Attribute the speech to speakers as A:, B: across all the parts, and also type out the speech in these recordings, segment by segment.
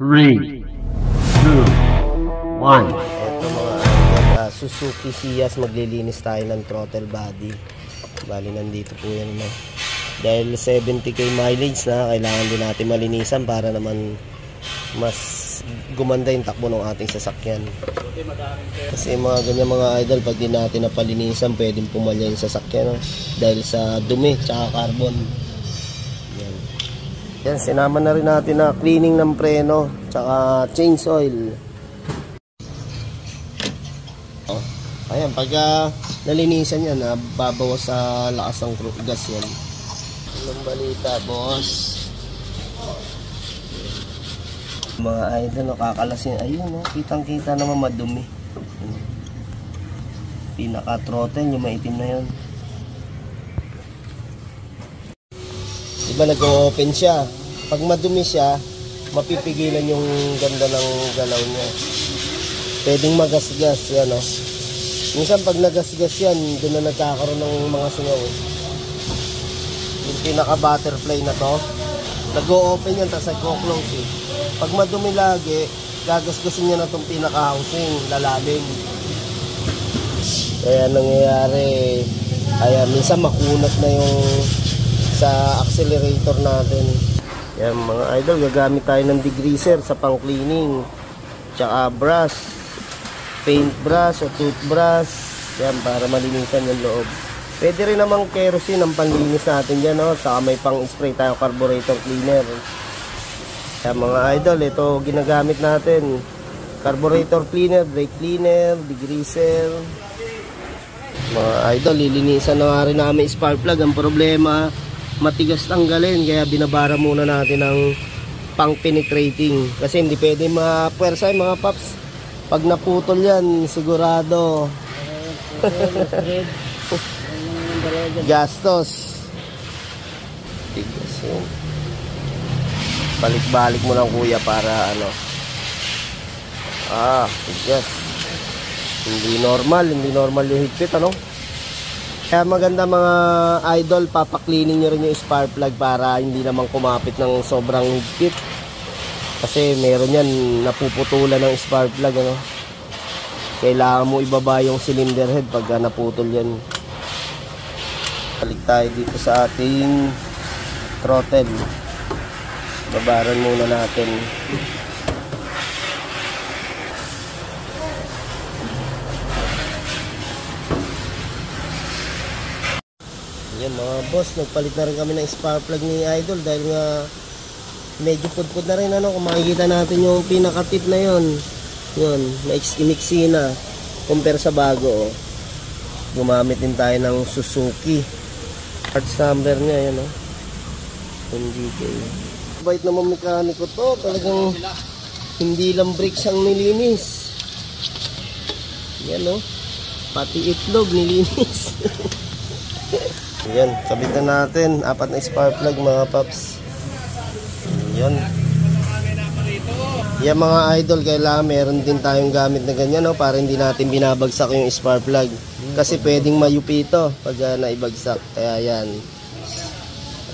A: 3, 2, 1.
B: Ito mga Suzuki Ciaz, maglilinis tayo ng throttle body. Bali nandito po yan na. Dahil 70k mileage na, kailangan din natin malinisan para naman mas gumanda yung takbo ng ating sasakyan. Kasi mga ganyan mga idol, pag di natin napalinisan, pwedeng pumalya yung sasakyan, no? Dahil sa dumi tsaka carbon. Yan, sinama na rin natin na cleaning ng preno tsaka change oil. Ayan, pag nalinisan yan, babawas sa lakas ng gas yan. Anong balita, boss? Mga idol, nakakalasin. Ayun, no? Kitang-kita naman madumi. Pinaka-throttle, yung maitim na yun. Diba nag-o-open siya? Pag madumi siya, mapipigilan yung ganda ng galaw niya. Pwedeng magasgas yan, no? Minsan pag nagasgas yan, doon na nagkakaroon ng mga singaw. Yung pinaka-butterfly na to, nag-o-open yan, tapos nag-o-close eh. Pag madumi lagi, gagasgasin niya na itong pinaka-housing, lalalim. Kaya nangyayari, minsan makunat na yung sa accelerator natin. Yan mga idol, gagamit tayo ng degreaser sa pang-cleaning. Tsaka brush, paint brush o toothbrush. Yan, para malinisan yung loob. Pwede rin namang kerosene ang panlinis natin dyan, no? Saka may pang-spray tayo carburetor cleaner. Yan mga idol, ito ginagamit natin. Carburetor cleaner, brake cleaner, degreaser. Mga idol, lilinisan na nga rin namin spark plug. Ang problema, matigas tanggalin, kaya binabara muna natin ng pang penetrating kasi hindi pwede mapuwersa yung mga paps. Pag naputol yan, sigurado gastos. Tigas yun. Balik-balik mo lang kuya para ano. Tigas. Hindi normal yung higpit, ano. Kaya maganda mga idol, papaklining nyo rin yung spark plug para hindi naman kumapit ng sobrang higpit. Kasi meron yan, napuputulan ng spark plug, ano. Kailangan mo ibaba yung cylinder head pag naputol yan. Balik tayo dito sa ating throttle. Babaran muna natin. Yan mga boss, nagpalit na rin kami ng spark plug ni idol dahil nga medyo pudpud na rin, ano. Kung makikita natin yung pinaka-tip na yun, maiksi-miksi na compare sa bago, oh. Gumamit din tayo ng Suzuki parts number niya, yan, oh. NGK. Bait naman mekaniko to, talagang hindi lang brakes ang nilinis. Yan, oh. Pati itlog nilinis. Yan, kabitan natin 4 na spark plug mga paps. Yan. Yan mga idol, kailangan meron din tayong gamit na ganyan, no, para hindi natin binabagsak yung spark plug. Kasi pwedeng mayupi ito pag naibagsak. Kaya yan.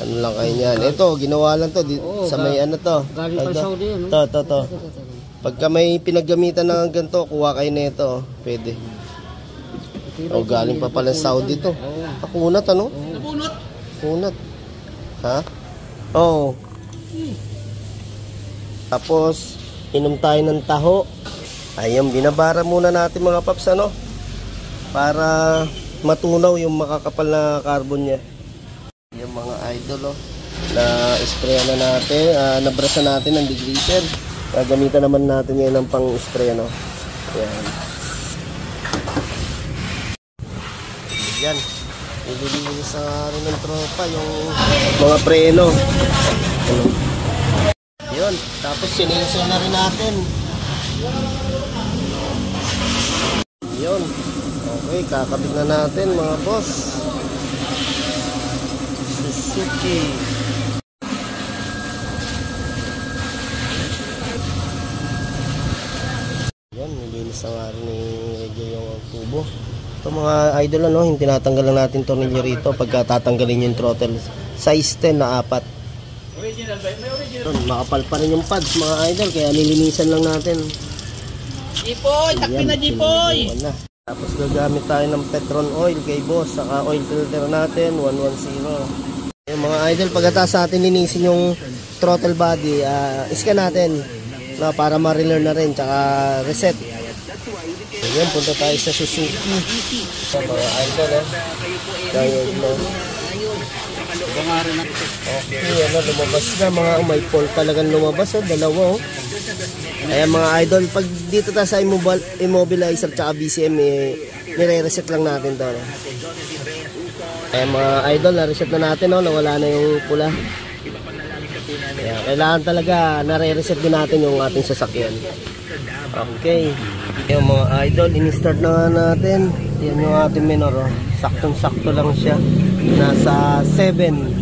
B: Ano lang kayo yan. Ito, ginawa lang to sa may ano to.
C: Galing pa Saudi yan, no?
B: To. Pagka may pinaggamitan ng ganito, kuha kayo nito. Pwede. Galing pa pala Saudi to. Kunat, ano? Kunat. Ha? Oo. Tapos, inom tayo ng taho. Ayun, binabara muna natin mga paps, ano? Para matunaw yung makakapal na carbon niya. Yung mga idol, oh. Na-spray na natin, nabrasa natin ng degreaser. Gagamitan naman natin yan ng pang-spray, ano? Ayan. Yan. Ililinis sa rin ng tropa yung mga preno. Yun. Tapos sininso na rin natin. Yun. Okay, kakabit na natin mga boss. Suzuki. Yan, nilinis na nga rin ni Regyo yung tubo. Ito mga idol, ano, yung tinatanggal lang natin tornilyo rito pagka tatanggalin yung throttle. Size 10 na 4. Makapal pa rin yung pads mga idol, kaya nilinisan lang natin.
C: Jipoy, takpi na Jipoy.
B: Wala. Tapos gagamit tayo ng Petron oil kay boss, saka oil filter natin 110. Yung mga idol, pagkatapos natin linisin yung throttle body, iskan natin na para ma-relearn na rin, tsaka reset. Ayan, punta tayo sa Suzuki. Mga idol, diode loss. Okay, lumabas na mga may pole talagang lumabas, dalawa. Ayan mga idol, pag dito tayo sa immobilizer tsaka BCM, nire-reset lang natin to. Ayan mga idol, na-reset na natin, nawala na yung pula. Ayan, kailangan talaga nare-reset din natin yung ating sasakyan. Okay, yung mga idol, in-start na natin. Yan yung ating minor, saktong-sakto lang siya. Nasa 7